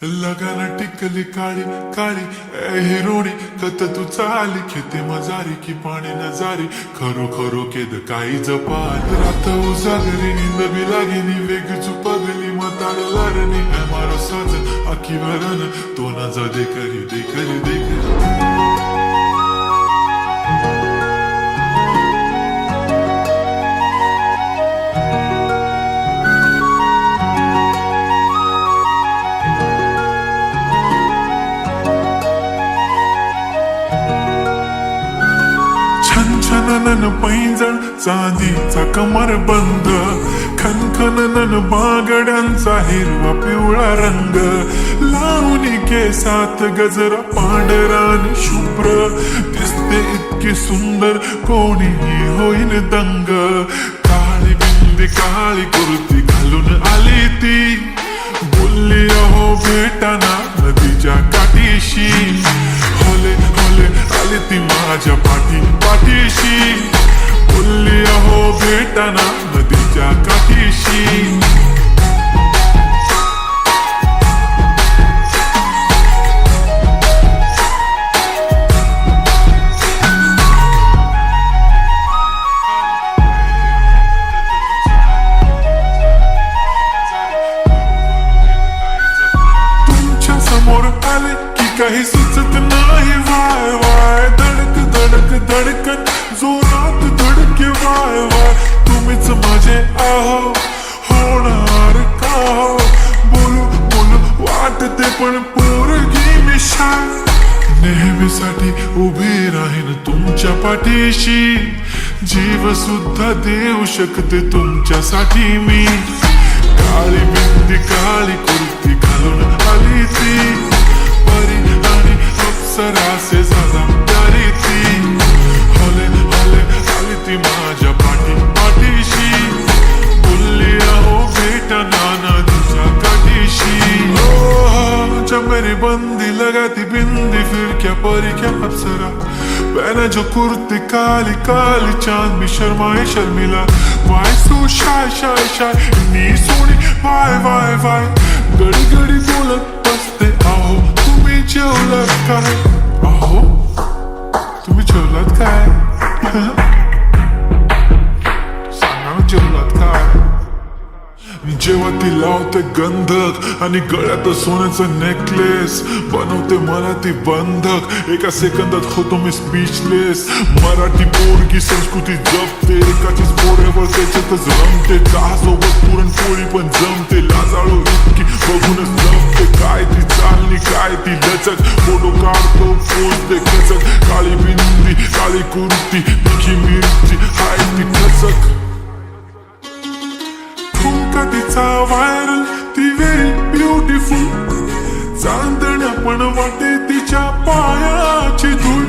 लगाना टिकली काळी काळी ए हिरोणी कत तू चाली खेते मजारी की पाणी नजारी खरो खरो केद काही जपाल रात उजागरी नींद बी लागेनी वेग चुपगली मताळ लारणी मारो साज आखी भरण तो ना जा दे करी दे करी दे करी छनछनन पैंजण चांदीचा कमर बंद खनखनन बागड्यांचा हिरवा पिवळा रंग लावणी केसात गजरा पांढरा आणि शुभ्र दिसते इतकी सुंदर कोणीही होईन दंग काळी बिंदी काळी कुर्ती घालून आली ती बोलली अहो भेटाना नदीच्या काठीशी होले होले आली ती माझ्या पाठीशी बोलली अहो भेटाना नदीच्या काठीशी तुमच्या समोर आले की काही सुचत नाही वाय वाय धडक धडक धडकन जोरात धडके वाय वाय तुम्हीच माझे आहो होणार का हो बोलू बोलू वाटते पण पोरगी मी शाय नेहमीसाठी उभी राहीन तुमच्या पाठीशी जीव सुद्धा देऊ शकते तुमच्यासाठी मी काळी बिंदी काळी कुर्ती घालून आली ती परी आणि अप्सरासे झाला प्यारी ती होले होले आली ती माझ्या पाठीशी बोलली अहो भेटना नदीच्या काठीशी जब मेरी बंदी लगाती बिंदी फिर क्या परी क्या अप्सरा पहने जो कुर्ती काली काली चांद भी शर्माए शर्मिला why so shy shy shy नी सोनी वाय वाय वाय गडी गडी बोलत बसते अहो तुम्ही जेवलात काय अहो तुम्ही जेवलात काय सांगा जेवलात काय जेव्हा ती लावते गंधक आणि गळ्यात सोन्याचं नेकलेस बनवते मला ती बंधक एका सेकंदात होतो मी स्पीचलेस मराठी पोरगी संस्कृती जपते एकाचीच पोऱ्यावर त्याच्यातच रमते चहासोबत पुरणपोळी पण जमते लाजाळू इतकी बघूनच जमते काय ती चालणी काय ती लचक फोटो काढतो पोचते खचक काळी बिंदी काळी कुर्ती तिखी मिरची हाय ती ठसक ठुमका तिचा व्हायरल ती व्हेरी ब्युटिफुल चांदण्या पण वाटे तिच्या पायाची धूळ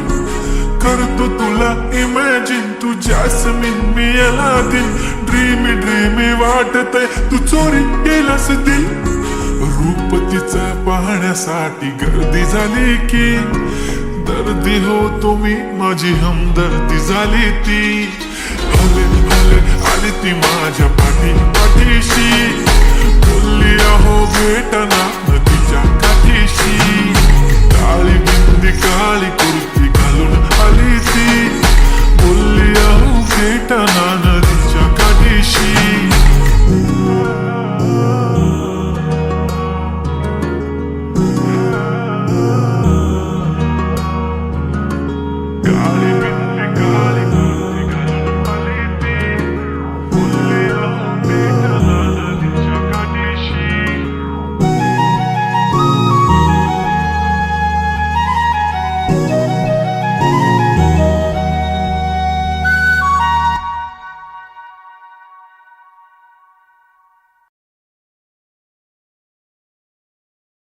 करतो तुला इमॅजिन तू जॅस्मिन मी अलादीन ड्रीमी ड्रीमी वाटतय तू चोरी गेलास दिल रूप तिचा पाहण्यासाठी गर्दी झाली की दर्दी हो तुम्ही माझी हमदर्दी झाली ती हले हले आली ती माझ्या पाठीशी बोलली अहो भेटना